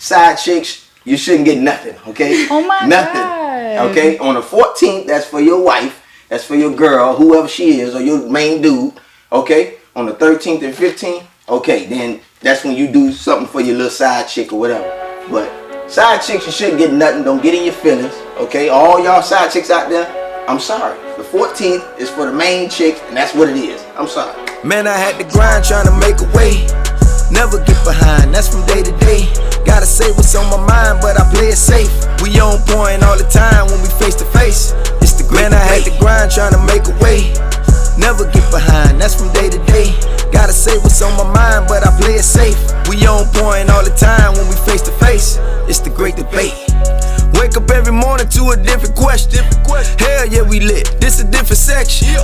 side chicks, you shouldn't get nothing, okay? Oh my nothing, God. okay? On the 14th, that's for your wife, that's for your girl, whoever she is, or your main dude, okay? On the 13th and 15th, okay, then that's when you do something for your little side chick or whatever. But side chicks, you shouldn't get nothing. Don't get in your feelings, okay? All y'all side chicks out there, I'm sorry. The 14th is for the main chick, and that's what it is. I'm sorry. Man, I had to grind trying to make a way. Never get behind, that's from day to day. Gotta say what's on my mind, but I play it safe. We on point all the time when we face to face. It's the great. Man, I had to grind trying to make a way. Never get behind, that's from day to day. Gotta say what's on my mind, but I play it safe. We on point all the time when we face to face. It's the great debate. Wake up every morning to a different question. Hell yeah, we lit. This a different section.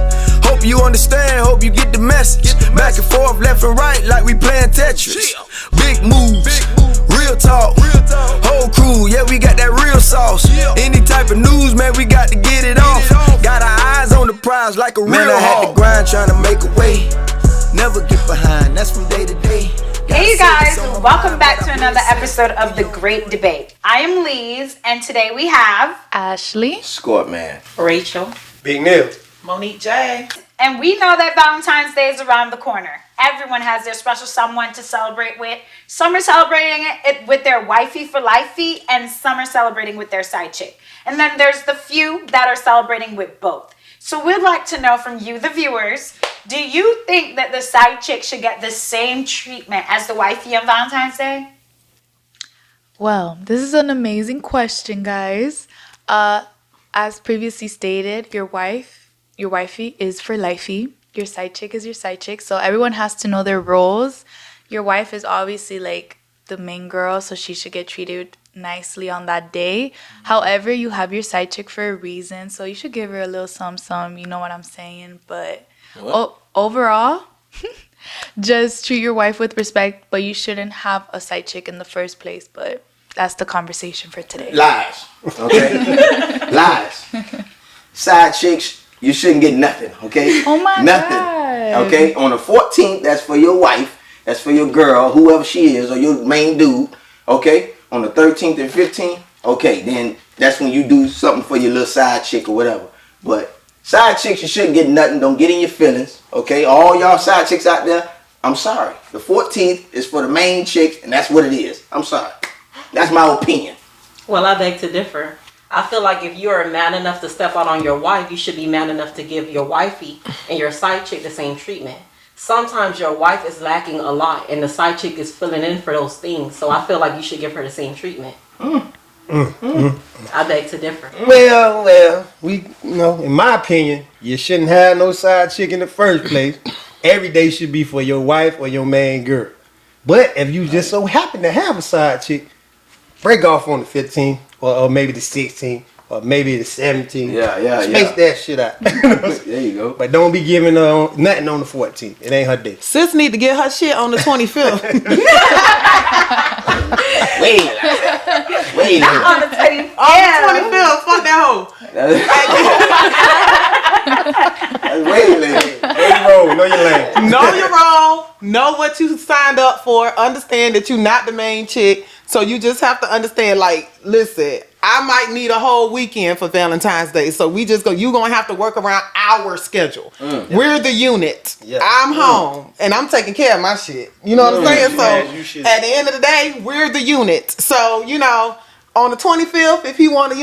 Hope you understand, hope you get the message. Back and forth, left and right, like we playing Tetris. Big moves, real talk. Whole crew, yeah, we got that real sauce. Any type of news, man, we got to get it off. Got our eyes on the prize like a real hawk. Man, I had to grind trying to make a way. Never get behind, that's from day to day. Hey you guys, welcome back to another episode of The Great Debate. I am Lise, and today we have Ashley, Squirt Man, Rachel, Big Neil, Monique J. And we know that Valentine's Day is around the corner. Everyone has their special someone to celebrate with. Some are celebrating it with their wifey for lifey, and some are celebrating with their side chick. And then there's the few that are celebrating with both. So we'd like to know from you, the viewers, do you think that the side chick should get the same treatment as the wifey on Valentine's Day? well, this is an amazing question, guys. As previously stated, your wifey is for lifey. Your side chick is your side chick. So everyone has to know their roles. Your wife is obviously like the main girl, so she should get treated nicely on that day. However, you have your side chick for a reason, so you should give her a little some, you know what I'm saying? But overall, just treat your wife with respect, but you shouldn't have a side chick in the first place. But that's the conversation for today. Lies, okay? Lies. Side chicks, you shouldn't get nothing, okay? Oh my nothing, God. okay? On the 14th, that's for your wife, that's for your girl, whoever she is, or your main dude, okay? On the 13th and 15th, okay, then that's when you do something for your little side chick or whatever. But side chicks, you shouldn't get nothing. Don't get in your feelings, okay? All y'all side chicks out there, I'm sorry. The 14th is for the main chick, and that's what it is. I'm sorry. That's my opinion. Well, I beg to differ. I feel like if you're man enough to step out on your wife, you should be man enough to give your wifey and your side chick the same treatment. Sometimes your wife is lacking a lot and the side chick is filling in for those things. So I feel like you should give her the same treatment. I beg to differ. Well, in my opinion, you shouldn't have no side chick in the first place. Every day should be for your wife or your main girl. But if you just so happen to have a side chick, break off on the 15th or maybe the 16th. Or maybe the 17th. Yeah. Space that shit out. There you go. But don't be giving her nothing on the 14th. It ain't her day. Sis need to get her shit on the 25th. Wait a minute. On the 25th. On the 25th. Fuck that hoe. That's way late. Know your role. Know your lane. Know your role. Know what you signed up for. Understand that you're not the main chick. So you just have to understand, like, listen, I might need a whole weekend for Valentine's Day. So you going to have to work around our schedule. We're the unit. Yeah. I'm home and I'm taking care of my shit. You know what I'm saying? So at the end of the day, we're the unit. So, on the 25th, if he want to,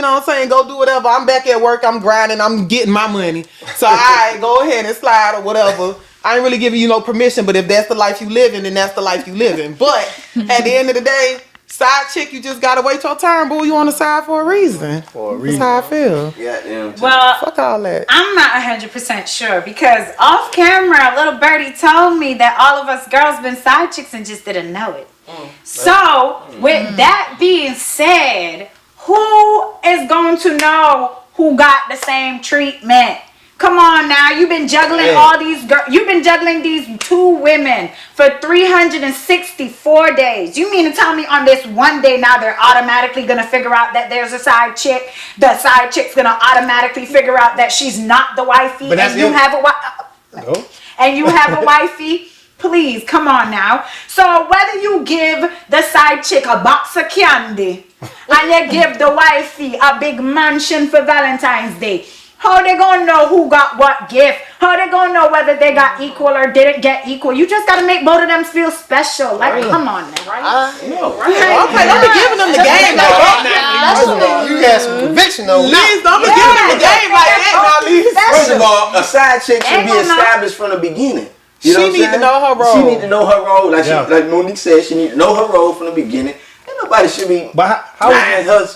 go do whatever. I'm back at work. I'm grinding. I'm getting my money. So, all right, go ahead and slide or whatever. I ain't really giving you no permission, but if that's the life you living, then that's the life you living. But at the end of the day, side chick, you just gotta wait your turn, boo. You on the side for a reason. That's how I feel. Yeah. Well, fuck all that. I'm not 100% sure because off camera, little birdie told me that all of us girls been side chicks and just didn't know it. So, with that being said, who is going to know who got the same treatment? Come on now, you've been juggling all these girls. You've been juggling these two women for 364 days. You mean to tell me on this one day now they're automatically going to figure out that there's a side chick? The side chick's going to automatically figure out that she's not the wifey, and you have a wifey, Please, come on now. So whether you give the side chick a box of candy and you give the wifey a big mansion for Valentine's Day, how they gonna know who got what gift? How they gonna know whether they got equal or didn't get equal? You just gotta make both of them feel special. Like, come on now. Okay, don't be giving them the game like that. You got some conviction on Liz, don't be giving them the game like that now, Liz. First of all, a side chick should be established from the beginning. You know She what I'm need to saying? know her role. She need to know her role. Like Monique said, she need to know her role from the beginning. And nobody should be But how lying her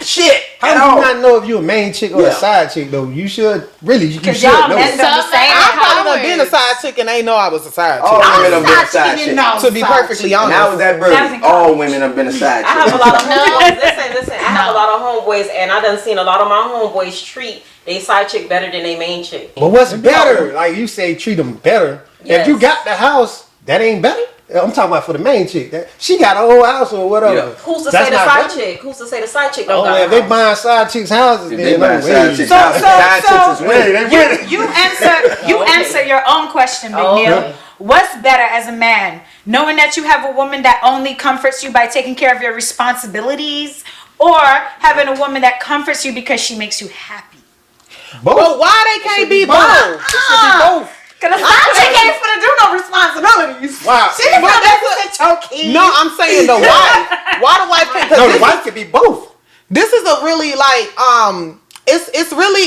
shit How at do all. you not know if you're a main chick or Yeah. a side chick though? You should really. You should Cause y'all know. men don't be saying I probably that. done been a side chick and ain't know I was a side chick. All women have been a Side side chick, chick. no. To be perfectly And honest. that was that That's in bird. All college. women have been a side I have a chick. lot of homeboys. Listen. I have a lot of homeboys, and I done seen a lot of my homeboys treat they side chick better than they main chick. But what's better? Like you say, treat them better. Yes. If you got the house, that ain't better. I'm talking about for the main chick. She got a whole house or whatever. Yeah. Who's to That's say the not side better. chick? Who's to say the side chick Oh, don't got well, a if they house? buying side chicks houses, If then they no buying way. side chicks, So- side chicks is winning. You answer your own question, McNeil. Okay. What's better as a man, knowing that you have a woman that only comforts you by taking care of your responsibilities, or having a woman that comforts you because she makes you happy? Both. But why they can't be both? It should be both. Cause a side chick ain't finna do no responsibilities. Wow. She finna babysit your kids. No, I'm saying the wife. Why the wife can't? 'cause No, this the wife could be both. This is a really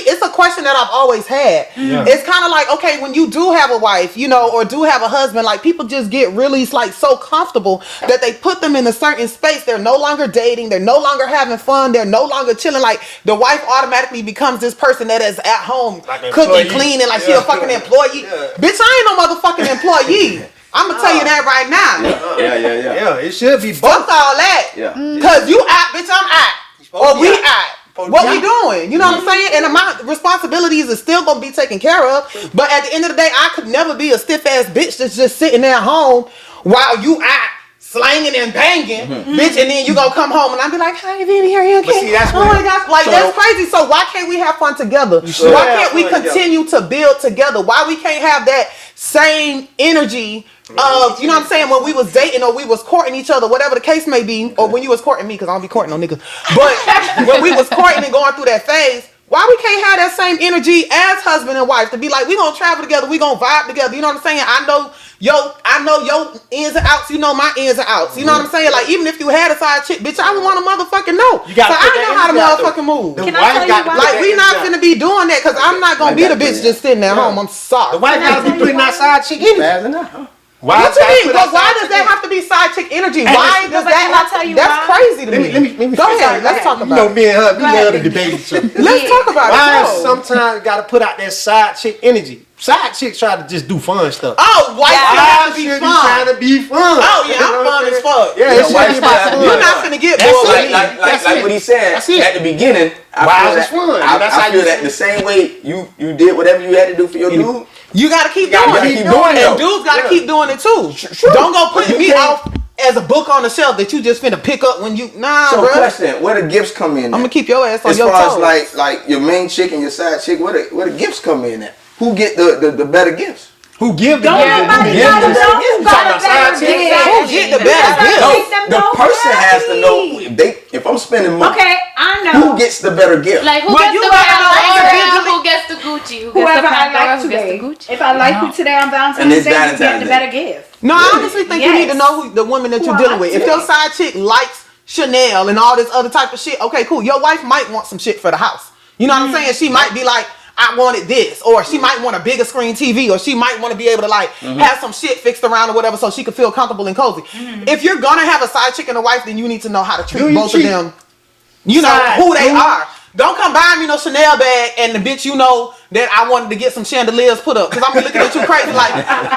it's a question that I've always had. Yeah. It's kind of like, okay, when you do have a wife, you know, or do have a husband, like people just get really like so comfortable that they put them in a certain space. They're no longer dating, they're no longer having fun, they're no longer chilling. Like the wife automatically becomes this person that is at home Like an cooking, employee. cleaning, like she a fucking employee. Yeah. Bitch, I ain't no motherfucking employee. I'm gonna tell you that right now. Yeah. Yeah, it should be Fuck both. all that. Yeah. Cause you out, bitch, I'm out. Or we out. Supposed to What be we doing? You know what I'm saying? And my responsibilities is still gonna be taken care of. But at the end of the day, I could never be a stiff ass bitch that's just sitting there at home while you out slanging and banging, bitch, and then you gonna come home and I'll be like, hi, baby, are you okay? But see, that's oh what- my gosh, like So- that's crazy. So why can't we have fun together? should Why have can't we fun together. continue to build together? Why we can't have that same energy of, you know what I'm saying, when we was dating or we was courting each other, whatever the case may be, or when you was courting me, because I don't be courting no niggas, but when we was courting and going through that phase, why we can't have that same energy as husband and wife to be like, we gonna travel together, we gonna vibe together, you know what I'm saying? I know your ins and outs, you know my ins and outs, you know what I'm saying? Like, even if you had a side chick, bitch, I would want to motherfucking know. You gotta so put I that know how to energy out, motherfucking move. The Can I wife tell you got to why? put Like, that we not energy out. finna be doing that, because I'm not gonna be the bitch just sitting at home. I'm sorry. The wife got to be putting that side chick in. Bad enough, huh? Why What you mean? But why does that have to be side chick energy? Why does but that can I have tell to you That's why? crazy to me. Let me Go ahead. Let's talk You about know, it. me and her, we Go ahead, love to baby. debate each other. Let's talk about Why it. sometimes got to put out that side chick energy? Side chicks try to just do fun stuff. Oh, wife Yeah. should have to be should fun. trying to be fun. Oh, yeah, You know I'm what fun saying? as fuck. Yeah, Yeah, it should wife be should have to fun. be You're fun. not finna get That's bored it. with me. Like what he said That's it. at the beginning. I Why feel is that, it fun? I, That's I how feel you that say the same way you did whatever you had to do for your dude. You gotta keep gotta doing keep it. doing it, And though. dudes gotta Yeah. keep doing it too. True. Don't go But put you me can't- off as a book on the shelf that you just finna pick up when you. Nah, So bro. question, where the gifts come in? I'm gonna keep your ass on as your far toes. as like your main chick and your side chick, where the gifts come in at? Who get the better gifts? Who give the Don't gift? nobody Who give gotta the know gift? who You got talking a about better side chick? gift. Who get the better That's gift? what makes them The go person has to know happy. if I'm spending money. Okay, I know. Who gets the better gift? Like who But gets you the gotta know Pandora, individually- who gets the Gucci, who gets Whoever the I Pandora, like who gets the today. Gucci. If I like you today on And Valentine's it's Day, you get Valentine's the Day. better gift. No, I honestly think you need to Yes. know who the woman that you're Who dealing I with. If like. your side chick likes Chanel and all this other type of shit, okay, cool. Your wife might want some shit for the house. You know what I'm saying? She might be like, I wanted this, or she might want a bigger screen TV, or she might want to be able to like have some shit fixed around or whatever, so she can feel comfortable and cozy. If you're gonna have a side chick and a wife, then you need to know how to treat Do you both treat of them. You know side who they dude? are. Don't come buy me no Chanel bag and the bitch you know that I wanted to get some chandeliers put up. Cause I'm looking at you crazy like,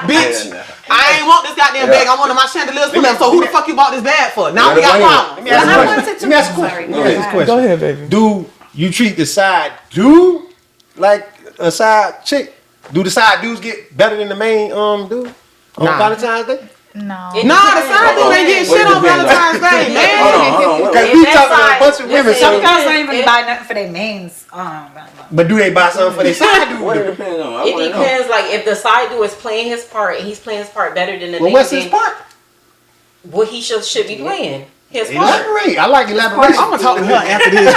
bitch, I ain't want this goddamn bag. I wanted my chandeliers put up. So who the fuck you bought this bag for? Now we got problems. Let me ask you a I question. wanted to- Let me ask you a Sorry, question. go Let me ask you a ahead. question. Go ahead, baby. Do you treat the side dude like a side chick? Do the side dudes get better than the main dude on Nah. Valentine's Day? No. Nah, the side dude ain't getting shit on Valentine's Day, man. Hold on. Because If we that talking side about what's with women? Some So, girls don't even buy nothing for their mains. but do they buy something for their side What it dude? depends on? I It wanna know. depends. Like if the side dude is playing his part and he's playing his part better than the Well, nigga, what's his then part? what he should be playing. His part. Elaborate. I like elaboration. I'm gonna talk to her after this.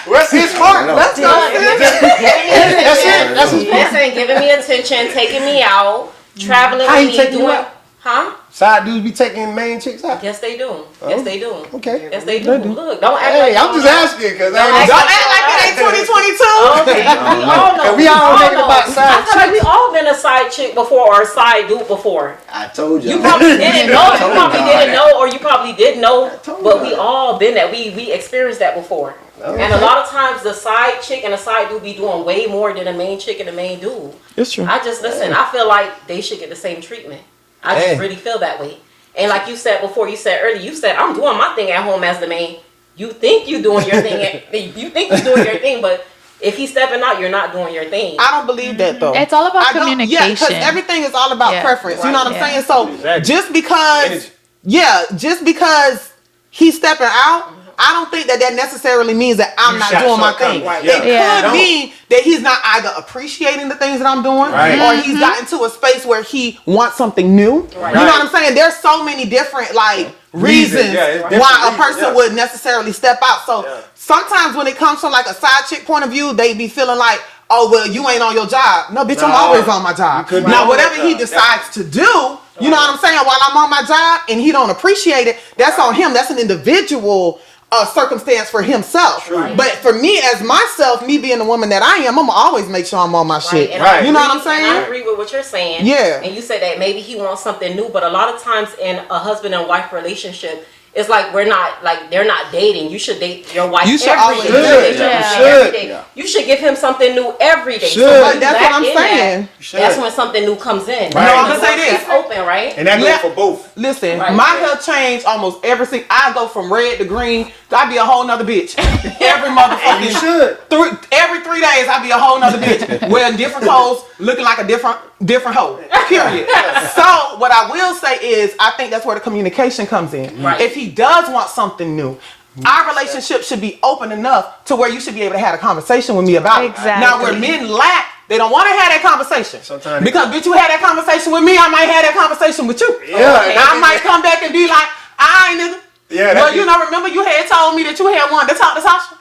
What's his part? Let's Giving me That's attention. it. That's his part. Listen, giving me attention, taking me out, traveling How with he me, taking you doing, out? huh? Side dudes be taking main chicks out. Yes, they do. Yes, they do. Okay. Yes, they do. Look, don't act Hey, like I'm just asking because Don't act like it ain't 2022. Okay, we all know. And we all thinking know. about side I feel like we all been a side chick before or a side dude before. I told you. You probably didn't know. You told probably y'all didn't that. know, or you probably did know. told But y'all we that. all been that. We experienced that before. And a lot of times the side chick and the side dude be doing way more than the main chick and the main dude. It's true. I just listen. I feel like they should get the same treatment. I Hey. just really feel that way. And like you said before, you said earlier, you said I'm doing my thing at home as the main. You think you doing your thing. You think you doing your thing, but if he's stepping out, you're not doing your thing. I don't believe that though. It's all about I don't- Yeah, communication. because everything is all about Yeah. preference. You know what I'm Yeah. saying? So Exactly. just because he's stepping out, I don't think that necessarily means that I'm You not shot doing my shortcut. thing. Right. It Yeah. could mean that he's not either appreciating the things that I'm doing, Right. or he's gotten to a space where he wants something new. Right. You know what I'm saying? There's so many different reasons Yeah, it's different why a reasons, person yeah. would necessarily step out. So Yeah. sometimes when it comes from like a side chick point of view, they be feeling like, oh well, you ain't on your job. No, bitch, I'm No. always on my job. You could be Now on whatever your he job, decides to do, you know what I'm saying, while I'm on my job and he don't appreciate it, that's on him. That's an individual circumstance for himself. Right. But for me as myself, me being the woman that I am, I'm gonna always make sure I'm on my shit. And Right. I You know what I'm agree- saying? And I agree with what you're saying. Yeah. And you said that maybe he wants something new, but a lot of times in a husband and wife relationship, it's like we're not like they're not dating. You should date your wife You should every always day. do You should it. date your Yeah. wife You every should. day. Yeah. You should give him something new every day. Should. So when But you that's lack what I'm in that, saying. should. That's when something new comes in. Right. No, I'm gonna The say door this. is open, right? And that goes for both. Listen, Right. my hair changed almost every single. I go from red to green. I be a whole nother bitch every You motherfucking should. every 3 days. I be a whole nother bitch wearing different clothes, looking like a different hoe. Period. So what I will say is, I think that's where the communication comes in. Right. If he does want something new, our relationship should be open enough to where you should be able to have a conversation with me about it. Exactly. Now, where men lack, they don't want to have that conversation. Sometimes they Because bitch, you had that conversation with me, I might have that conversation with you. Yeah. Okay. I might come back and be like, I ain't nigga. Yeah, Well, that you be- know, remember you had told me that you had wanted to talk to Sasha?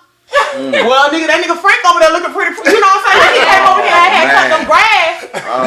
Well, nigga, that nigga Frank over there looking pretty, you know what I'm saying? He came over here and had cut them grass.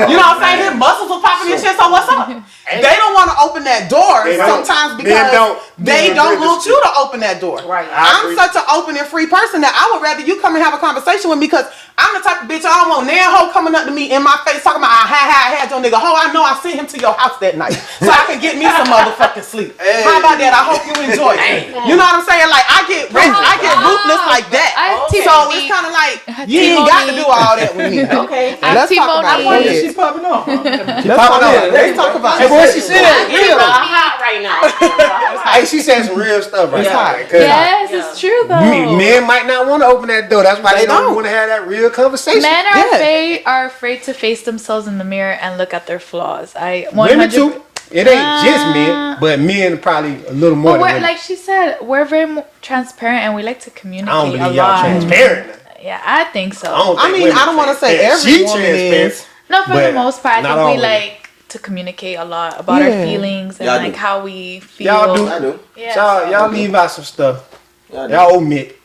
You know what I'm saying? His muscles was popping and shit, so what's up? They don't want to open that door They don't. sometimes Men because don't. they Men don't don't want you to open that door. Right. I'm agree. such an open and free person that I would rather you come and have a conversation with me because I'm the type of bitch I don't want nan hoe coming up to me in my face talking about I had your nigga hoe. I know I sent him to your house that night so I can get me some motherfucking sleep. How about that? I hope you enjoy it. You know what I'm saying? Like I get ruthless like that. So it's kind of like you ain't got to do all that with me. Okay. Let's talk about it. Go ahead. She's popping off. Let's talk about it. Let's talk about Hey, it. boy, she said that It's real. hot right now. Hey, she said some real stuff right It's now. hot. 'Cause Yes, it's true though. Men might not want to open that door. That's why they They don't don't. want to have that real conversation. Men Yeah. are afraid to face themselves in the mirror and look at their flaws. I 100. Women too. It ain't just men, but men probably a little more But than we're, women. like she said, we're very transparent and we like to communicate I don't a believe y'all lot. transparent. Yeah, I think so. I mean, I don't want to say every She woman transparent. is. No, for the But most part, I not think all we women. like to communicate a lot about our Yeah. feelings and Y'all like do. how we feel. Y'all do. I do. Yeah, Y'all leave out some stuff. Y'all do. Y'all omit.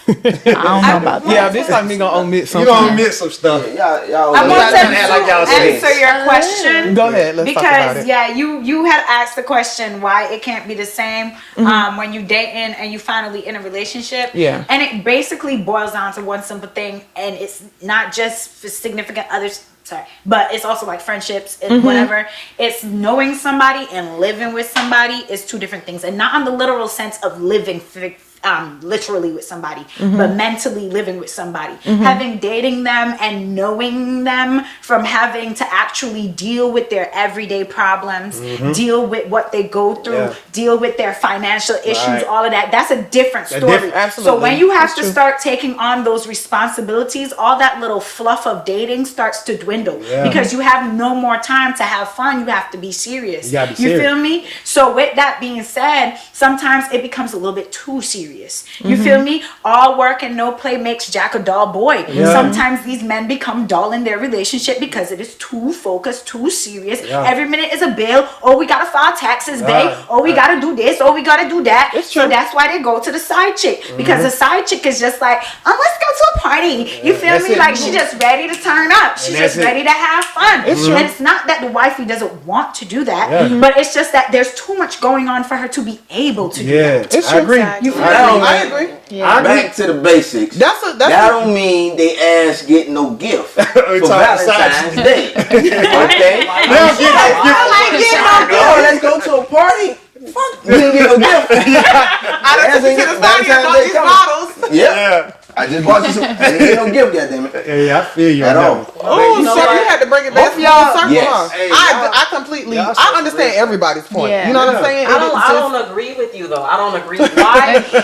I don't know about that. Yeah, this time we gonna omit You something. gonna omit some stuff. Y'all. I Y'all want to trying to act like y'all saying. answer your question. Go ahead, let's talk about Because it. yeah, you had asked the question why it can't be the same when you dating and you finally in a relationship. Yeah. And it basically boils down to one simple thing, and it's not just for significant others. Sorry, but it's also like friendships and whatever. It's knowing somebody and living with somebody is two different things, and not on the literal sense of living literally with somebody, but mentally living with somebody. Having dating them and knowing them from having to actually deal with their everyday problems, deal with what they go through, Yeah. deal with their financial issues, Right. all of that. That's a different That's story. different, absolutely. So when you have That's to true. start taking on those responsibilities, all that little fluff of dating starts to dwindle Yeah. because you have no more time to have fun. You have to be serious. You gotta be You serious. feel me? So with that being said, sometimes it becomes a little bit too serious. serious. You feel me? All work and no play makes Jack a dull boy. Sometimes these men become dull in their relationship because it is too focused, too serious. Every minute is a bill. Oh, we gotta file taxes, babe. Oh, we gotta do this. Oh, we gotta do that. So that's why they go to the side chick, because the side chick is just like, oh, let's go to a party. You feel me? Like she just ready to turn up. She's just ready to have fun. And it's not that the wifey doesn't want to do that, but it's just that there's too much going on for her to be able to do that. I agree. You feel I me? agree. Back to the basics. That don't mean they ass get no gift for Valentine's Day. Okay? Let's go to a party. Fuck, you didn't get no gift. I done took you to the side and bought these bottles. Yeah. I just bought you some. I didn't get no gift, goddammit. Yeah, I feel you at all. Oh, so you had to bring it back full circle. Yes. Hey, I completely, I understand everybody's point. Yeah. You know what I'm saying? I don't agree with you though. I don't agree.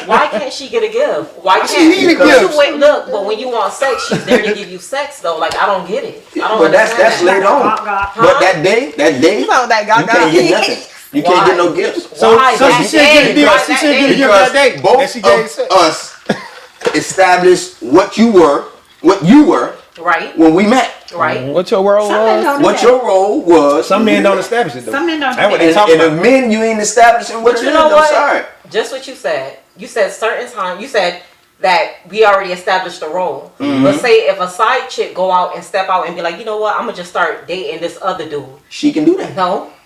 Why can't she get a gift? Why can't She need a gift. Wait, look, but when you want sex, she's there to give you sex though. Like I don't get it. I don't But that's understand later on. But that day, You know that you can't get nothing. You can't get no gifts. So Why she that should get a day? gift. Why She that should day? get a gift that day. Both of us established what you were Right. when we met. Right. What your role Some men was? don't do What that. your role was. Some men don't establish it though. Some men don't do That's what that. they talking And the about. men, you ain't establishing what But you you know know. what? Sorry. Just what you said. You said certain time. You said that we already established the role. But say if a side chick go out and step out and be like, you know what, I'm gonna just start dating this other dude. She can do that.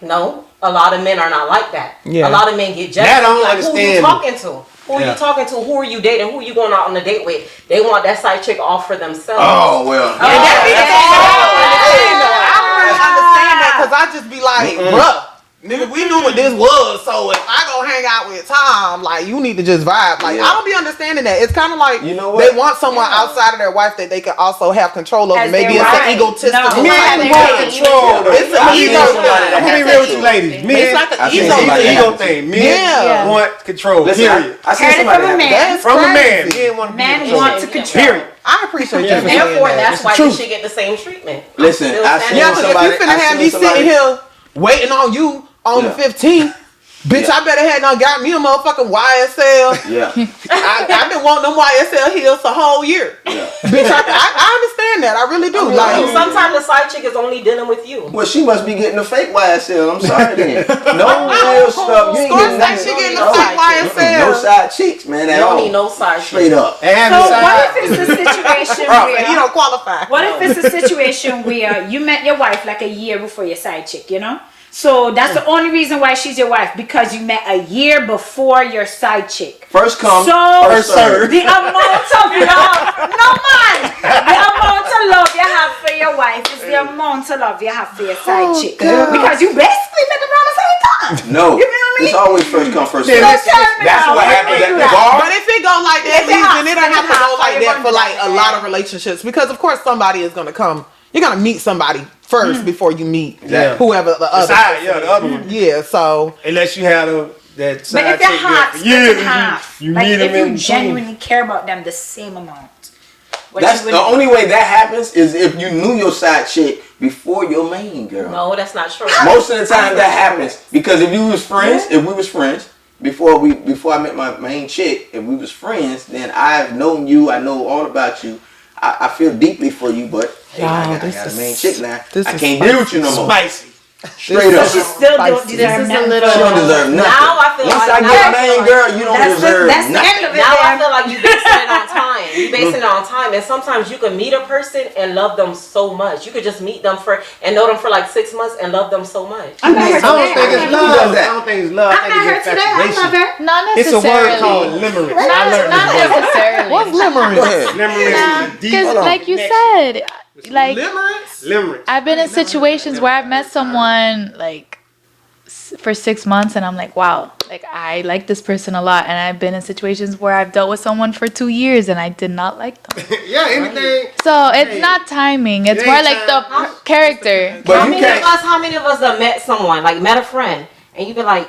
No. A lot of men are not like that. Yeah. A lot of men get jealous. That I don't Like, understand. Who you talking to? Who are you talking to? Who are you dating? Who you going out on a date with? They want that side chick off for themselves. Oh well. And that be the thing. I don't really understand that because I just be like, bruh, nigga, we knew what this was, so if I go hang out with Tom, like, you need to just vibe. Like, I don't be understanding that. It's kind of like, You know what? they want someone outside of their wife that they can also have control over. As Maybe their it's wife. an egotistical No. type Men of want thing. control. It's an I've ego seen somebody that thing. Let me has be real that with you too. ladies. Men, It's like an I've seen ego somebody it's that an thing. ego has thing. Men Yeah. want control. Listen, Period. I seen Heard it somebody from a that man. has That's From a man, crazy. men want to be Men controlled. want to control. Period. I appreciate you Yeah. for saying Therefore, that. that's It's why the you truth. should get the same treatment. Listen, Still I standing seen Yeah, on because somebody- if you finna I have seen me somebody- sitting here waiting on you on the Yeah. 15th, bitch, Yeah. I better have done got me a motherfucking YSL. Yeah. I've been wanting them YSL heels the whole year. Yeah. Bitch, I understand that. I really do. Like, Sometimes the side chick is only dealing with you. Well, she must be getting a fake YSL. I'm sorry then. No real stuff. You ain't Score getting say nothing. she getting a No. fake YSL. No side cheeks, man. You At don't all. need no side Straight chick. up. And So besides- what if it's a situation where you don't qualify. What if it's a situation where you met your wife like a year before your side chick, you know? So that's the only reason why she's your wife, because you met a year before your side chick. First come, So first serve. the amount of love, no man, the amount of love you have for your wife is the amount of love you have for your side chick. Because you basically met them around the same time. No, You feel me? it's always first come, first serve. Yeah, So tell me That's now, what when happens we at do the that? bar. But if it go like that, If it then it don't have to go like that for like a yeah. lot of relationships. Because of course somebody is gonna come. You're gonna meet somebody first before you meet Exactly. whoever the other. Besides, yeah, the other one. Yeah, so Unless you had that But side if you're chick hot, there for split years, in half. you Like meet if them you in genuinely care about them the same amount. What That's you the would- only way that happens is if you knew your side chick before your main girl. No, that's not true. Most of the time that happens because if you was friends, if we was friends before I met my main chick, if we was friends, then I've known you, I know all about you. I feel deeply for you, but hey, I got a main chick now. I can't deal with you no more. spicy. Straight up. She still don't Spicy. deserve This is a nothing. little- She don't deserve nothing. Now I feel Once like- I now get I a feel main like- girl, you don't deserve That's the nothing. end of it. Now I man. feel like you basing it on time. You basing it on time, and sometimes you can meet a person and love them so much. You could just meet them and know them for like 6 months and love them so much. I met her I don't today. think it's Who love. does that? I don't think it's love. I met her today. I love infatuation. her. Not It's a necessarily. word called limerence. I Not, learned not this word. necessarily. what's limerence? Go ahead. Limerence is a deep Because, like you connection. said, like Limerence? Limerence. I've been in situations where I've met someone like for 6 months and I'm like, wow, like I like this person a lot. And I've been in situations where I've dealt with someone for 2 years and I did not like them. Yeah, anything. So it's not timing. It's It more ain't like the character. But How you many can't. of us have met someone, like met a friend, and you be like,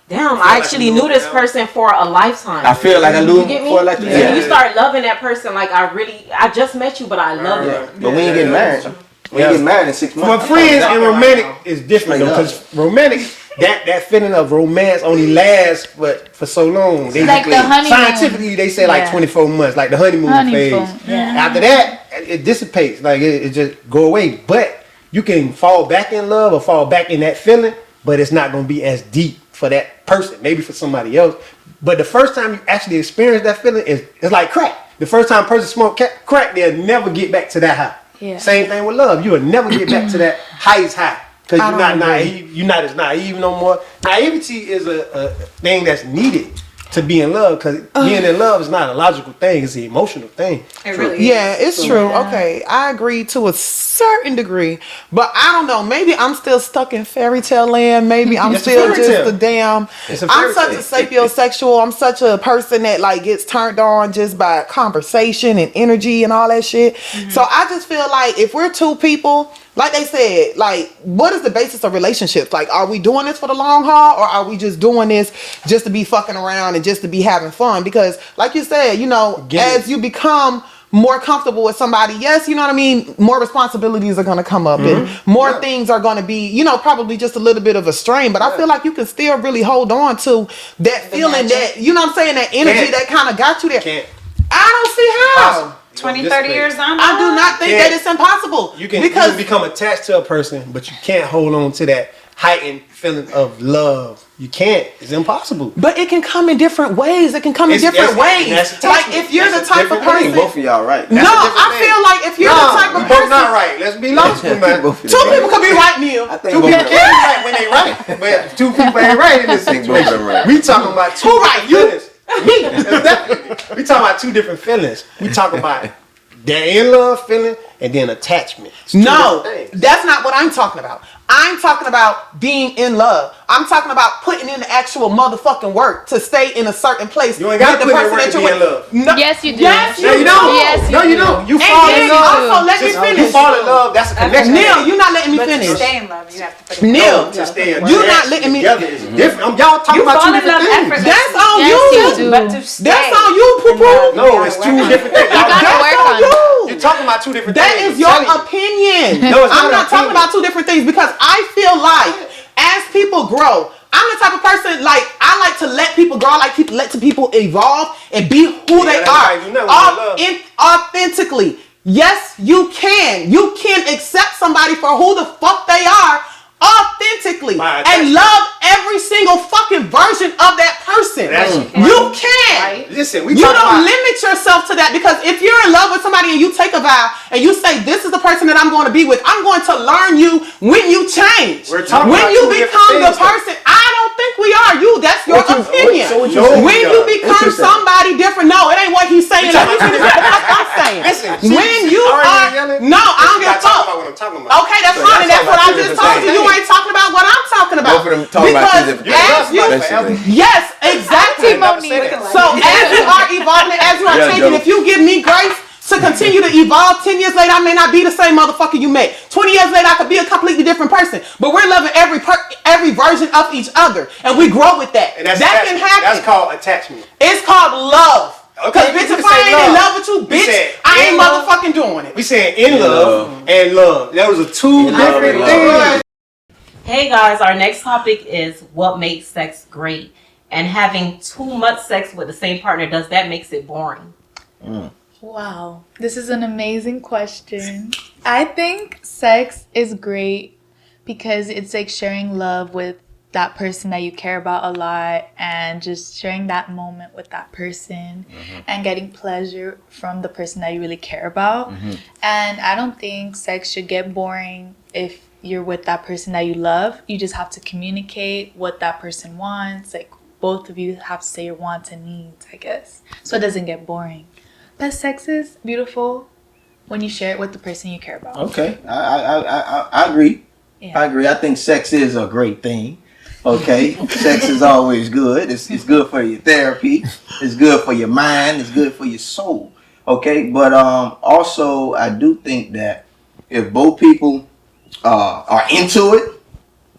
damn, I actually knew this person for a lifetime. I feel like I knew You get me? before like So you start loving that person like I just met you, but I love you. Yeah, but we ain't getting married. We ain't getting married in 6 But months. friends and romantic is different though, because romantic, that feeling of romance only lasts for so long. They like the honeymoon. Scientifically, they say like 24 months, like the honeymoon phase. Yeah. After that, it dissipates. Like it just go away. But you can fall back in love or fall back in that feeling, but it's not gonna be as deep for that person. Maybe for somebody else. But the first time you actually experience that feeling it's like crack. The first time a person smoke crack, they'll never get back to that high. Yeah. Same thing with love. You will never get back to that highest high. Because you're not naive. You're not as naive no more. Naivety is a thing that's needed to be in love. Because being in love is not a logical thing. It's an emotional thing. It really is. Yeah, it's true. Okay, I agree to a certain degree, but I don't know. Maybe I'm still stuck in fairy tale land. Maybe I'm still just a damn. I'm such a sapiosexual. I'm such a person that like gets turned on just by conversation and energy and all that shit. So I just feel like if we're two people, like they said, like what is the basis of relationships? Like, are we doing this for the long haul, or are we just doing this just to be fucking around and just to be having fun? Because, like you said, you know, as you become more comfortable with somebody, yes, you know what I mean, more responsibilities are going to come up and more things are going to be, you know, probably just a little bit of a strain, but I feel like you can still really hold on to that feeling, that, you know what I'm saying, that energy that kind of got you there. I don't see how. 20, 30 years on. I do not think that it's impossible. You can become attached to a person, but you can't hold on to that heightened feeling of love. You can't. It's impossible. But it can come in different ways. It can come in different ways. Like if you're the type of person. Both of y'all right. No, I feel like if you're the type of person. Not right. Let's be logical, man. Two people could be right, Neil. Two people can be right when they right, but two people ain't right in this situation. We talking about two feelings. Me, definitely. We talking about two different feelings. We talking about that in love feeling and then attachment. No, that's not what I'm talking about. I'm talking about being in love. I'm talking about putting in the actual motherfucking work to stay in a certain place. You ain't got to put in work to be in love. No, yes, you do. Yes, no, you don't. Yes, no, you don't. You fall in love. Also, let me finish. You fall in love. That's a connection. Neil, you're not letting me But finish. to stay in love, you have to put it Neil, To stay in you're not letting me. together is different. Y'all talking You about two fall in different love things. effortlessly. That's on Yes, you. you do. But to stay. That's on you, poo poo. No, it's two different things. You gotta That's work on on you. You're talking about two different That things. is your opinion. No, it's not I'm not an talking opinion. about two different things, because I feel like as people grow, I'm the type of person, like, I like to let people grow. I like to let people evolve and be who they that's are. right. You know what I love. Authentically. Yes, you can. You can accept somebody for who the fuck they are authentically and love every single fucking version of that person. You can. Listen, we You talking don't about limit yourself to that, because if you're in love with somebody and you take a vow and you say, this is the person that I'm going to be with, I'm going to learn you when you change. We're talking when about you two become different the things, person. I don't think we are. That's your opinion. When you become somebody different, no, it ain't what he's saying. Let me finish what the fuck I'm saying. When you are, no, I don't give a fuck. Okay, that's fine, and that's what I just told you. You ain't talking about what I'm talking about. Both of them talking about two different things. Yes, exactly. So as you are evolving, as you are changing, if you give me grace to continue to evolve, 10 years later I may not be the same motherfucker you met. 20 years later I could be a completely different person. But we're loving every version of each other, and we grow with that. And that can happen. That's called attachment. It's called love. Okay, Because bitch, if I ain't in love with you, bitch, I ain't motherfucking doing it. We saying in love and love. Those are two different things. Hey guys, our next topic is what makes sex great. And having too much sex with the same partner, does that makes it boring? Wow, this is an amazing question. I think sex is great because it's like sharing love with that person that you care about a lot, and just sharing that moment with that person and getting pleasure from the person that you really care about. And I don't think sex should get boring if you're with that person that you love. You just have to communicate what that person wants. Like, both of you have to say your wants and needs, I guess, so it doesn't get boring. But sex is beautiful when you share it with the person you care about. Okay, I agree. Yeah. I agree. I think sex is a great thing. Okay, sex is always good. It's good for your therapy. It's good for your mind. It's good for your soul. Okay, but also I do think that if both people are into it,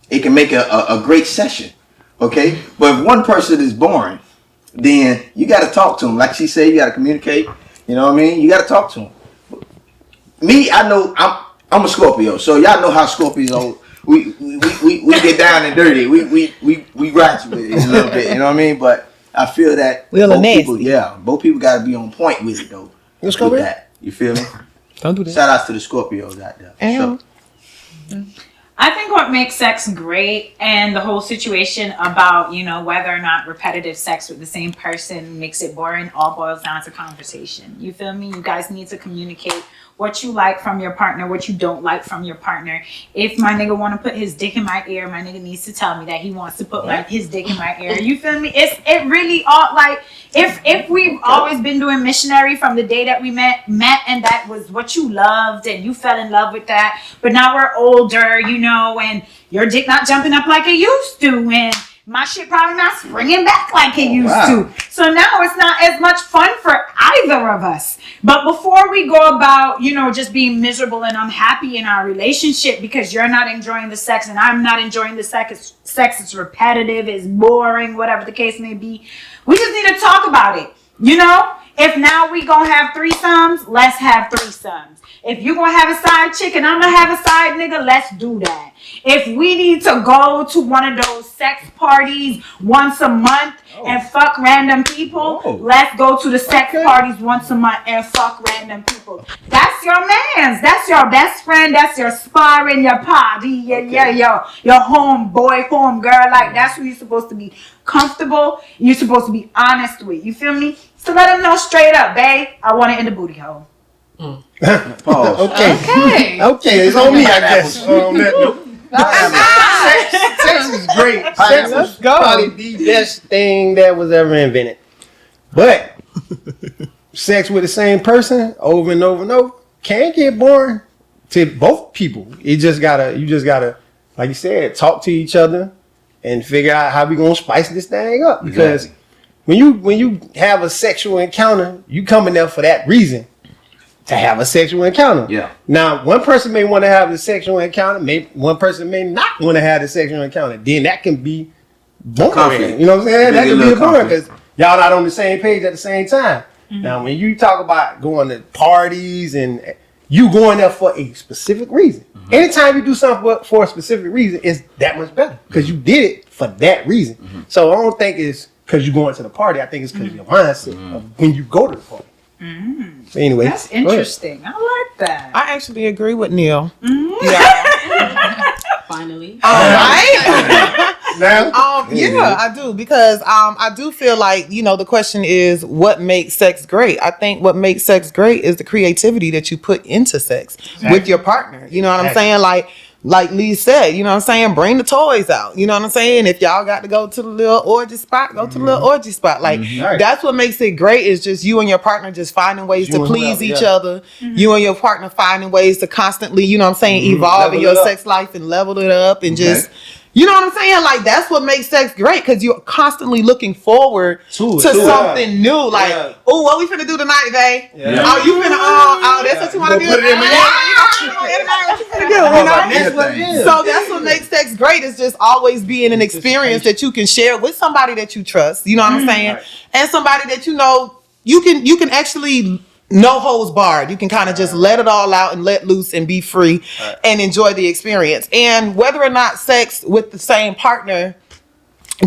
it can make a great session. Okay, but if one person is boring, then you got to talk to them. Like she said, you got to communicate. You know what I mean? You got to talk to them. Me, I know I'm a Scorpio, so y'all know how Scorpios we get down and dirty. We rock you with it a little bit. You know what I mean? But I feel that both people got to be on point with it though. Let's go with that. You feel me? Don't do that. Shout outs to the Scorpios out there. Sure. I think what makes sex great and the whole situation about, whether or not repetitive sex with the same person makes it boring all boils down to conversation. You feel me? You guys need to communicate what you like from your partner, what you don't like from your partner. If my nigga want to put his dick in my ear, my nigga needs to tell me that he wants to put his dick in my ear. You feel me? It really all like if we've always been doing missionary from the day that we met and that was what you loved and you fell in love with that, but now we're older, and your dick not jumping up like it used to, and my shit probably not springing back like it used to. So now it's not as much fun for either of us. But before we go about, just being miserable and unhappy in our relationship because you're not enjoying the sex and I'm not enjoying the sex is repetitive, is boring, whatever the case may be, we just need to talk about it. If now we gonna have threesomes, let's have threesomes. If you gonna have a side chick and I'm gonna have a side nigga, let's do that. If we need to go to one of those sex parties once a month and fuck random people, let's go to the sex parties once a month and fuck random people. That's your man's. That's your best friend. That's your sparring, your party, your home boy, home girl. Like, that's who you're supposed to be comfortable. You're supposed to be honest with. You feel me? So let them know straight up, babe, I want it in the booty hole. Pause. Okay, it's on me, I guess. Sex is great. Sex is probably the best thing that was ever invented. But sex with the same person over and over and over can get boring to both people. You just gotta, like you said, talk to each other and figure out how we gonna spice this thing up. Because when you have a sexual encounter, you come in there for that reason. To have a sexual encounter. Yeah. Now, one person may want to have the sexual encounter. One person may not want to have the sexual encounter. Then that can be boring. You know what I'm saying? That can be boring because y'all not on the same page at the same time. Mm-hmm. Now, when you talk about going to parties and you going there for a specific reason. Mm-hmm. Anytime you do something for a specific reason, it's that much better because you did it for that reason. Mm-hmm. So I don't think it's because you're going to the party. I think it's because your mindset of when you go to the party. Mm-hmm. Anyway, that's interesting. I like that. I actually agree with Neil. Mm-hmm. Yeah. Finally. All right. Yeah, I do because I do feel like the question is what makes sex great. I think what makes sex great is the creativity that you put into sex with your partner. You know what I'm saying? Like Lee said, you know what I'm saying? Bring the toys out. You know what I'm saying? If y'all got to go to the little orgy spot, go to the little orgy spot. Like, that's what makes it great is just you and your partner just finding ways to please each other. Mm-hmm. You and your partner finding ways to constantly, you know what I'm saying, evolve in your sex life and level it up and just... You know what I'm saying? Like, that's what makes sex great because you're constantly looking forward to something new. Like, oh, what we finna do tonight, babe? Yeah. Oh, you finna, that's what you want to do? Put it in what you finna do, So that's what makes sex great is just always being an experience that you can share with somebody that you trust. You know what I'm saying? Right. And somebody that you can actually... No holds barred. You can kind of just let it all out and let loose and be free and enjoy the experience. And whether or not sex with the same partner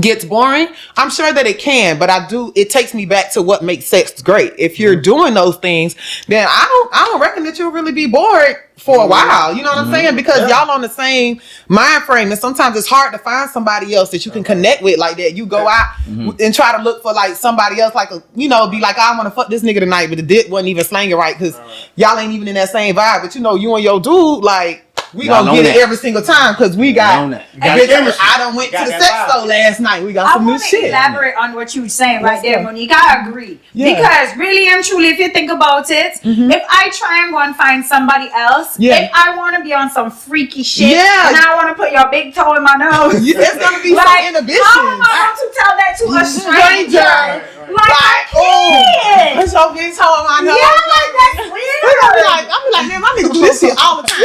gets boring, I'm sure that it can, but it takes me back to what makes sex great. If you're doing those things, then I don't reckon that you'll really be bored for a while. You know what I'm saying? Because y'all on the same mind frame, and sometimes it's hard to find somebody else that you can connect with like that. You go out and try to look for like somebody else, like be like, I want to fuck this nigga tonight, but the dick wasn't even slanging right because y'all ain't even in that same vibe. But you and your dude, like, we gonna get it every single time because we got. I done went to the sex store last night. We got some new shit. I want to elaborate on what you were saying right there, Monique. I agree because really and truly, if you think about it, if I try and go and find somebody else, if I want to be on some freaky shit and I want to put your big toe in my nose, it's gonna be like, some inhibition. How am I going to tell that to a stranger? Like, put your big toe in my nose. Yeah, like that's weird. I'll be like, man, my nigga do this shit all the time.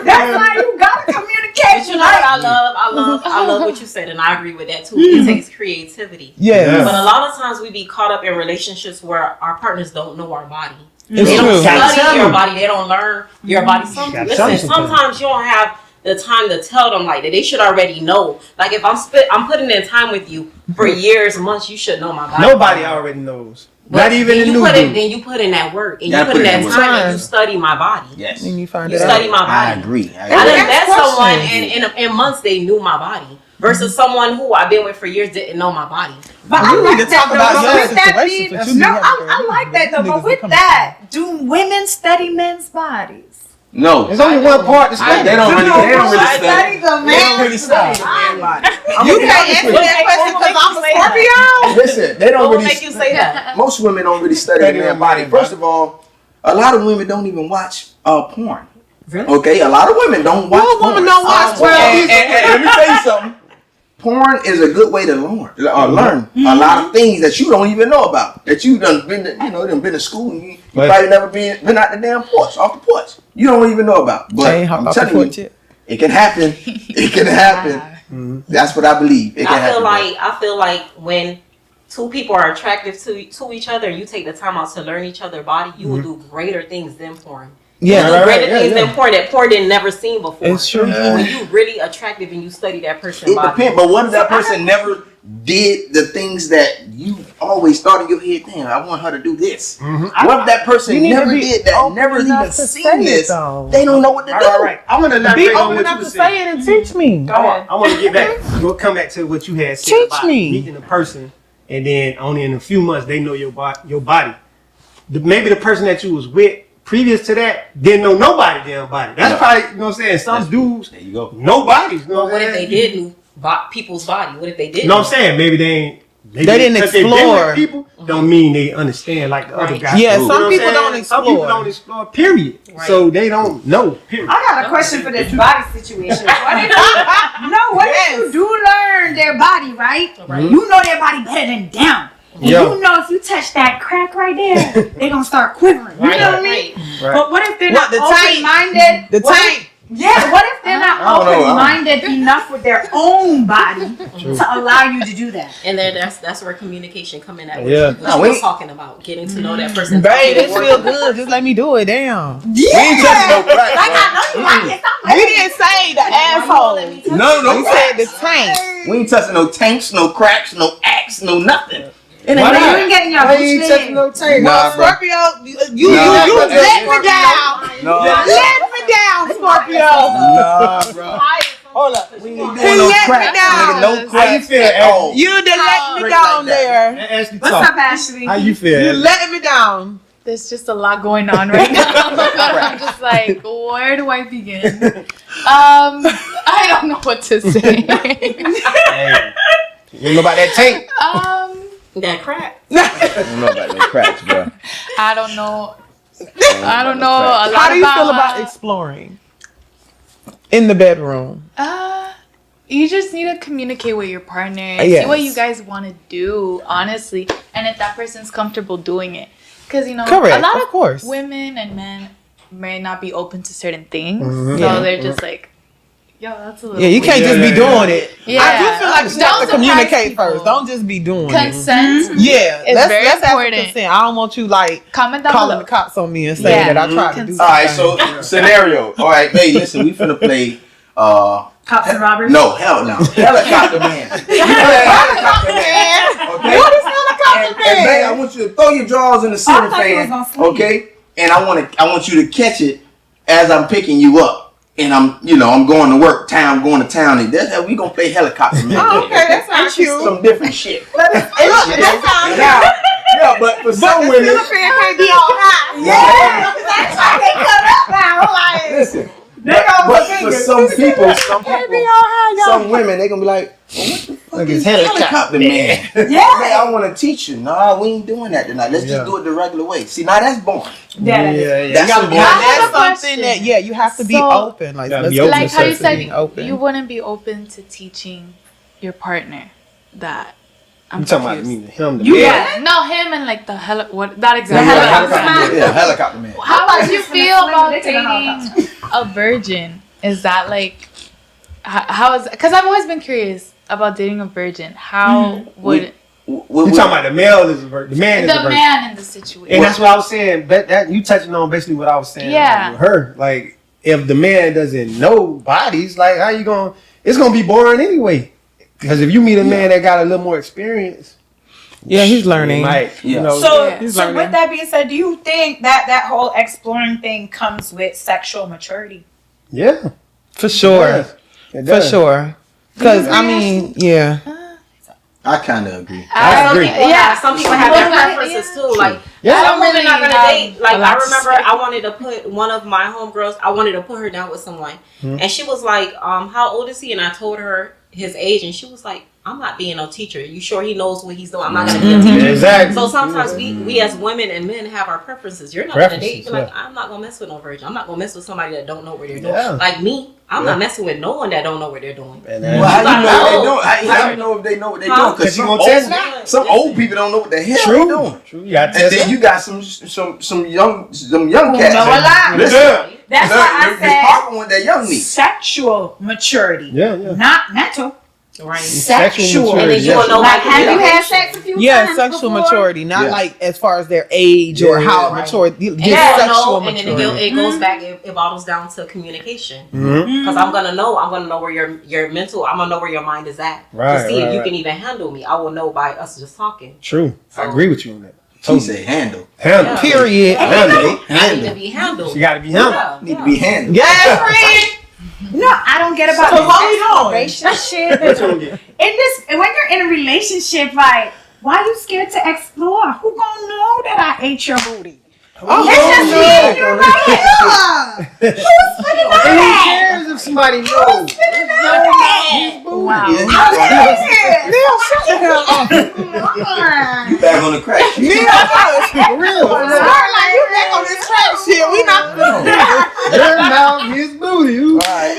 That's why you gotta communicate. But you know what I love what you said, and I agree with that too. It takes creativity. Yeah. But a lot of times we be caught up in relationships where our partners don't know our body. They don't study your body. They don't learn your body. Sometimes you don't have the time to tell them like that. They should already know. Like if I'm putting in time with you for years, months, you should know my body. Nobody already knows. But Not even the new dude. Then you put in that work and you Gotta put in put in that that time work. and you study my body. Yes. And you find You it study out. my body. I agree. I done met Next someone question. and in months they knew my body versus someone who I've been with for years didn't know my body. But You I need like to that talk though. about But your with that situation, being, but you no, need to have I like that though. niggas But with become- that, do women study men's bodies? No. There's only one part to study. They don't really I study. the They don't really study. You can't answer that question because I'm a Scorpio. Listen, they don't What will really. make you say that? Most women don't really study Study their on body. man First of all, a lot of women don't even watch porn. Really? Okay, a lot of women don't watch What porn. woman don't watch Well, porn? let me tell you something. Porn is a good way to learn a lot of things that you don't even know about. That you done been, done been to school and you probably never been out the damn porch, off the porch. You don't even know about. But Ain't hopped I'm off the telling porch you, yet. it can happen. It can happen. That's what I believe. It can happen. I feel like when two people are attractive to each other, you take the time out to learn each other's body, you will do greater things than porn. Yeah, You do greater right, things yeah. than porn that porn didn't never seen before. It's true. When you really attractive and you study that person's It body. depends, but what if that person never did the things that you always thought in your head? Damn, I want her to do this. What if that person You need to never be did that? open Never enough even to seen say it, this. though. They don't know what to do. All right. I want to Be elaborate on open what enough you to said. say it and teach me. I want to get back. We'll come back to what you had said Teach about me. meeting a person, and then only in a few months they know your body. Maybe the person that you was with previous to that didn't know nobody damn body. That's probably, you know what I'm saying. Some dudes, There you go. no bodies. You know Well, what what I'm if they saying? did know people's body? What if they didn't? You know what I'm saying? Maybe they ain't. Maybe They didn't because they've been with explore. people don't mean they understand like the other Right. guys. Yeah, do. some You know people what I'm don't saying? Some people explore. don't explore. Period. Right. So they don't know. Period. I got a question for this body situation. What if you do learn their body, right? You know their body better than them. And Yeah. you know if you touch that crack right there, they gonna start quivering. You know what I mean? Right. But what if they're What, not the tank? open-minded? The What if- tank. Yeah, what if they're not I don't know. open-minded enough with their own body to allow you to do that? And then that's where communication come in. That Yeah. what No, you we- was talking about, getting to know that person. Babe, this feel good. Just let me do it. Damn. Yeah. We ain't touching no crack, Like bro. I know you like it. Stop We didn't say the asshole. No We said the tank. We ain't touching no tanks, no cracks, no axe, no nothing. And Why then not? you ain't getting your Why boots you ain't in. touching no tank? Nah, bro. Scorpio, you Nah, let but me that's- down. No, Let me down, Scorpio. nah, bro. Hold up. We ain't doing no let me cracks, down. nigga. No cracks. How you feel, at all. Ashley? You done let me Straight down like that. there. Ashley, What's talk. up, Ashley? How you feel? You Ashley? letting me down. There's just a lot going on right now. But I'm just like, where do I begin? I don't know what to say. Hey, you know about that tank? That crack. I don't know about no cracks, bro. I don't know. I don't know a lot How do you about, feel about exploring in the bedroom? You just need to communicate with your partner. Yes. See what you guys want to do, honestly, and if that person's comfortable doing it. Because a Correct, lot of of course. women and men may not be open to certain things, so Yeah. they're just like, "Yo, that's a little." Yeah, you weird. can't just be doing it. Yeah. I do feel like you have Don't to surprise communicate people. first. Don't just be doing it. Consent. Yeah, It's very let's have some important. consent. I don't want you like Comment down calling below. the cops on me and saying Yeah. that I tried to do All right, something. so scenario. All right, hey, listen, we finna play. Cops and robbers? No, hell no. Helicopter man. Helicopter man. Okay. What is helicopter And man? babe, I want you to throw your drawers in the I ceiling thought you was fan. gonna sleep. Okay. And I want you to catch it as I'm picking you up. And I'm going to work. Going to town. And that's how we gonna play helicopter man. Oh, okay, that sounds cute. Some different shit. That Yeah, but for some women, ceiling fan can't be all high. That's why they cut up now. Like, listen. They But gonna for fingers. some people, some women, they gonna be like, well, what the fuck is helicopter man? yeah. Hey, I want to teach you. Nah, we ain't doing that tonight. Let's just do it the regular way. See, now that's boring. That's some boring. Now, I have that's a question. something that you have to be So- open. Like, Gotta let's be get open. Like to how you being said, open. you wouldn't be open to teaching your partner that. I'm You talking about confused. me, him? The You man. got it. No, him and like the what? Not Yeah, exactly. helicopter man. Yeah, helicopter man. How would you feel about They take a helicopter. dating a virgin? Is that like how is? Because I've always been curious about dating a virgin. How would You talking about the male is a virgin, the man is a the virgin. man in the situation? And that's what I was saying. That you touching on basically what I was saying. Yeah. With her, like if the man doesn't know bodies, like how you going? It's gonna be boring anyway. Because if you meet a man that got a little more experience, Yeah, he's learning. you know. So, He's so learning. with that being said, do you think that whole exploring thing comes with sexual maturity? Yeah, For sure. it For does. sure. Because, I mean, yeah. I kind of agree. I agree. Some people have their preferences too. Like some women are gonna date. Like I remember, I wanted to put one of my homegirls. I wanted to put her down with someone, and she was like, "How old is he?" And I told her his age, and she was like, "I'm not being no teacher. You sure he knows what he's doing? I'm not gonna be a teacher." Exactly. So sometimes we as women and men have our preferences. You're not gonna date. You're like, I'm not gonna mess with no virgin. I'm not gonna mess with somebody that don't know what they're doing. Yeah. Like me, I'm not messing with no one that don't know what they're doing. And Well, how you know what they doing? How you know if they know what they doing? Because Because you gonna test it. some old people don't know what the hell they True. doing. True. You got to And test then it. you got some young cats. know a lot. Listen, That's why I the said Parker one that young me. sexual maturity. Yeah, yeah. Not mental. Right. Sexual. maturity, And then you yes. will know Like, how have to you do had it. sex a few Yeah, times sexual before? maturity. Not Yeah. like as far as their age or Yeah, how right. mature. Just Yeah, sexual no, and then maturity. it goes back. It bottles down to communication. Mm-hmm. Because I'm gonna know where your mental. I'm gonna know where your mind is at. Right, To see if right, you right. can even handle me. I will know by us just talking. True. I agree with you on that. She said handle. Handle. Yeah. Period. Handle. I need to Handle. be handled. She got to be handled. Need to be handled. Yes, friend. No, I don't get about So this what we doing? relationship. What you gonna get? When you're in a relationship, like, why you scared to explore? Who gonna know that I ate your booty? Oh, It's just no. me and you right here. Who's finna know And who that? cares if somebody knows? Wow. Yeah, you back on the crack shit. For real. Shit, we not. Your mouth is booty. Okay.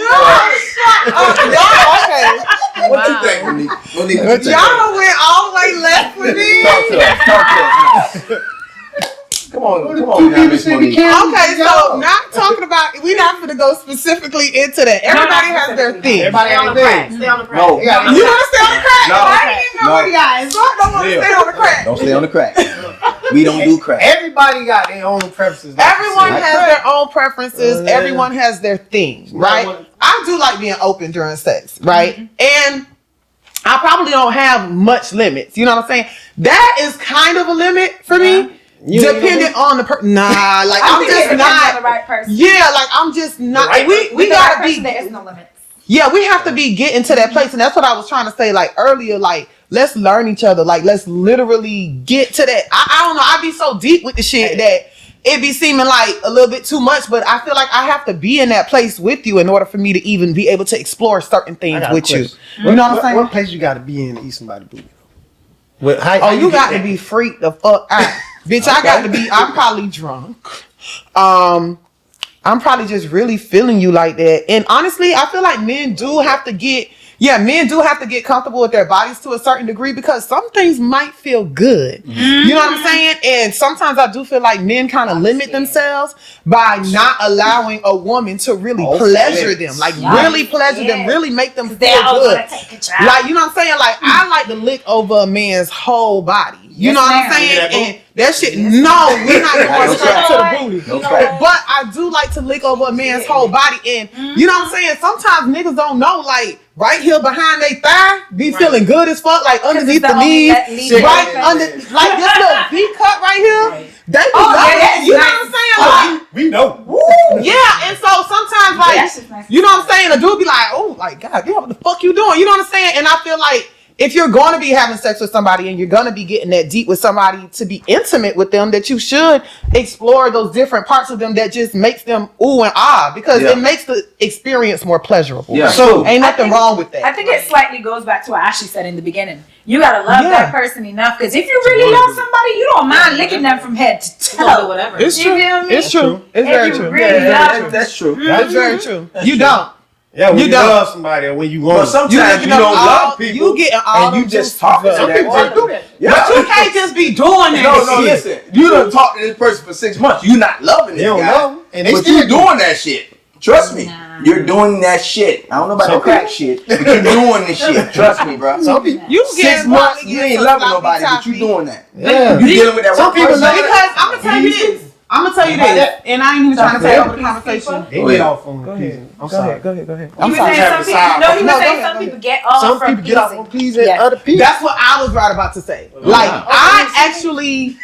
What you think, Monique? Monique, what you think? Y'all went all the way left with me. Talk to us. Talk to us. Come on, now, Miss Monique. Okay, so not talking about, we're not going to go specifically into that. Everybody has their thing. Everybody Stay on got the their crack. thing. Stay on the crack. No. You want to stay on the crack? No. I didn't even know you guys. So I don't want to stay on the crack. Don't stay on the crack. We don't do crack. Everybody got their own preferences. Everyone has their own preferences. Yeah. Everyone has their thing, right? I do like being open during sex, right? And I probably don't have much limits. You know what I'm saying? That is kind of a limit for me. Depending on the person. Nah, like I'm just the not. right person. Yeah, like I'm just not. Right. We gotta be. There is no limits. Yeah, we have to be getting to that place, and that's what I was trying to say like earlier. Like, let's learn each other. Like, let's literally get to that. I don't know. I be so deep with the shit that it be seeming like a little bit too much, but I feel like I have to be in that place with you in order for me to even be able to explore certain things with you. You know what I'm saying? What place you got to be in to eat somebody booty? You got to be freaked the fuck out. Bitch, I got to be, I'm probably drunk. I'm probably just really feeling you like that. And honestly, I feel like men do have to get comfortable with their bodies to a certain degree because some things might feel good. You know what I'm saying? And sometimes I do feel like men kind of limit themselves by not allowing a woman to really pleasure them. Like really pleasure them, really make them feel good. Like, you know what I'm saying? Like, I like to lick over a man's whole body. You know what I'm saying? And that shit, no, we're not going straight to the booty. But I do like to lick over a man's whole body. And you know what I'm saying? Sometimes niggas don't know, like, right here behind their thigh, be feeling good as fuck, like underneath the knees, right under, like this little V cut right here. They be loving, you know what I'm saying? Like, we know. yeah, and so sometimes, like, you know what I'm saying? A dude be like, oh, like, God, what the fuck you doing? You know what I'm saying? And I feel like if you're going to be having sex with somebody and you're going to be getting that deep with somebody to be intimate with them, that you should explore those different parts of them that just makes them ooh and ah, because it makes the experience more pleasurable. Yeah. So ain't nothing wrong with that. I think it slightly goes back to what Ashley said in the beginning. You gotta love that person enough, because if you really love somebody, you don't mind licking them from head to You'll do toe. whatever. It's You true. feel me? It's true. It's If very you true. really love them. That's true. That's very true. You don't. Yeah, when You you don't. love somebody or when you But want sometimes getting you don't all- love people. You getting all and you them just juices talking to up. that person. But you can't just be doing that No, shit. listen. You done talked to this person for 6 months. You not loving this They don't guy. know. And they But still you doing that shit. Trust me. You're doing that shit. I don't know about the crack shit, but you're doing this shit. Trust me, bro. some people. You 6 months, you ain't loving nobody, but you doing that. Yeah. You dealing with that Some one people person. love Because I'm gonna tell you this. I'm gonna tell you this, and I ain't even trying to take over the conversation. They get off on pleasing. I'm sorry. Go ahead. He was saying some people get off Some from people get off on pleasing Yeah. other people. That's what I was right about to say. Like, I actually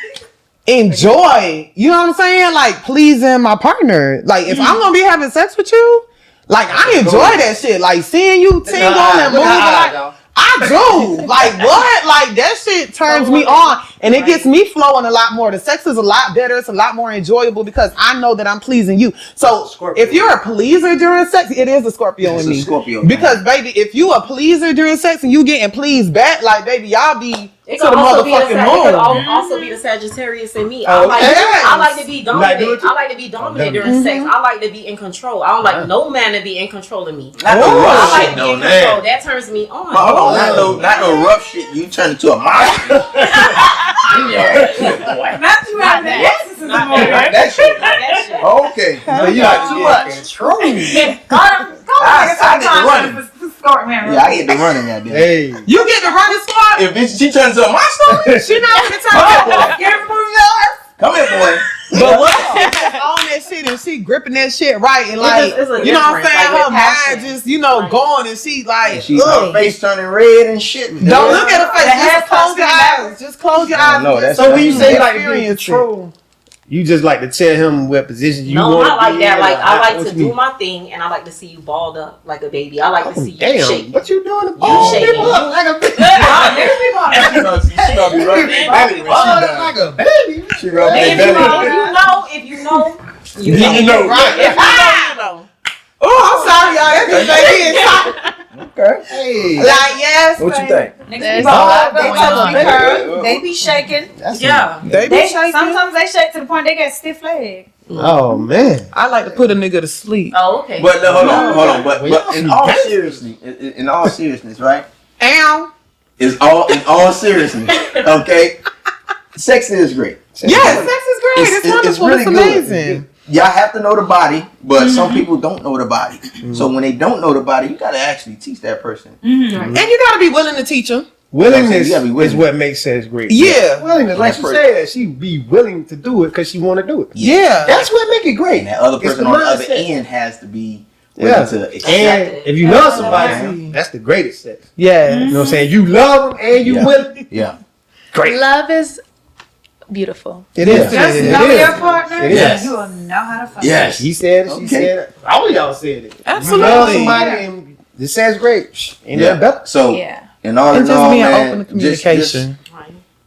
enjoy, you know what I'm saying? Like, pleasing my partner. Like, if I'm gonna be having sex with you, like, I enjoy that shit. Like, seeing you tingle and move. Like, I do. Like, what? Like, that shit turns me on. And it gets me flowing a lot more. The sex is a lot better. It's a lot more enjoyable because I know that I'm pleasing you. So, if you're a pleaser during sex, it is a Scorpio in me. Because, baby, if you a pleaser during sex and you getting pleased back, like, baby, y'all be It to the could also be motherfucking it could moon. also be the Sagittarius in me. Oh, I like to be Like dominant. doing it? I like to be dominant during sex. I like to be in control. I don't like no man to be in control of me. Not no I rough like shit to be though, in control. man. That turns me on. Hold on, not no rough shit. You turn into a monster. Not you having the exorcism Not over there. that shit. That shit. Okay, so you like too much. I get the running. Yeah, I get the running out there. Hey, You get the running squad? If she turns into a monster, She not gonna turn come here, boy. But what if she's on that shit and she gripping that shit right and like, It's a you know what I'm difference, saying? like, Her with passion. mind just, going and she like, She her face turning red and shit. don't look at her face. The hair Just close your eyes. Just close your eyes. No, that's so when you say like experience control, you just like to tell him what position you No, want. not like that. Like I like what to you do mean? my thing, and I like to see you balled up like a baby. I like to see you Damn, shake. what you doing? shaking. Like a baby. She gonna be rubbing their belly when she done. Like a baby. She rubbing And their if belly. you know, You know, right? If you know. Oh, I'm sorry, y'all. That's just baby inside. Okay. Hey, Like, yes. What you think? There's a lot They going touch me on. curve. They be shaking. Yeah. They be shaking. Sometimes they shake to the point they get stiff leg. oh man. I like to put a nigga to sleep. Oh, okay. But hold on. But in all seriousness, right? Ow. In all seriousness, okay? Sex is great. Yes, sex is great. It's wonderful. really It's good. amazing. Y'all have to know the body, but some people don't know the body. So when they don't know the body, you gotta actually teach that person. And you gotta be willing to teach them. Willingness You gotta be willing. is what makes sex great. Yeah. Willingness, like she That's said, she be willing to do it because she want to do it. Yeah. That's what make it great. And that other It's person the on the other mindset. end has to be willing Yeah. to accept And it. if you love somebody, Yeah. that's the greatest sex. Yeah. You know what I'm saying? You love them and you Yeah. willing. Yeah. Great. Love is beautiful. It Yeah. is. Just It know is. your partner. It is. And you will know how to fuck. Yes. He said it. She Okay. said it. All of y'all said it. Absolutely. You love somebody and the sex great. Ain't Yeah. that better? So Yeah. in all And in all, just being man, open to communication.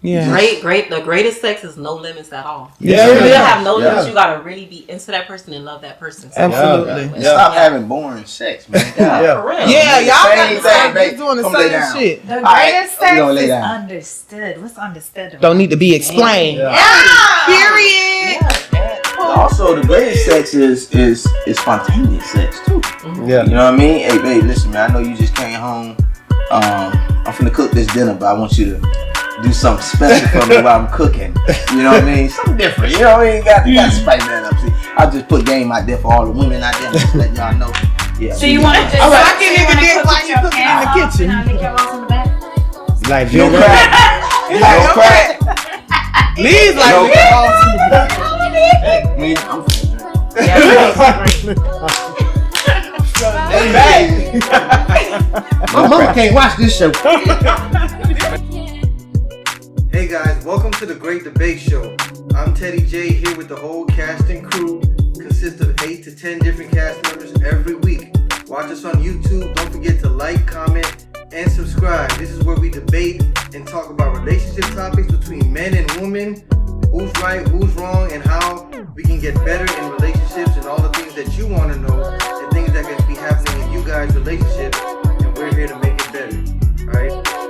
Yeah. Great. The greatest sex is no limits at all. Yeah. You really have no Yeah. limits. You gotta really be into that person and love that person. So Absolutely. and stop having boring sex, man. Yeah. For real. Yeah, y'all got Same to stop thing, babe. just doing the Come lay same down. shit. The All right, greatest we sex gonna lay is down. understood. What's understood? Don't need to be explained. Period. Also, the greatest sex is spontaneous sex too. Yeah. You know what I mean? Hey, babe, listen, man. I know you just came home. I'm finna cook this dinner, but I want you to do something special for me while I'm cooking. You know what I mean? Something different. You know what I mean? You got to spice that up. See, I just put game out there for all the women out there. Just letting y'all know. Yeah. So you want to just All right, I so can you nigga wanna did cook while with you your cooking in pants the off kitchen. and I'll lick your ass on the back? Like No Jill crack. No crack. Lee's like, No. nigga, I mean, I'm My mama can't watch this show. Hey guys, welcome to the Great Debate Show. I'm Teddy J here with the whole cast and crew. Consists of 8 to 10 different cast members every week. Watch us on YouTube. Don't forget to like, comment, and subscribe. This is where we debate and talk about relationship topics between men and women. Who's right, who's wrong, and how we can get better in relationships and all the things that you want to know and things that can be happening in you guys' relationships. And we're here to make it better. Alright?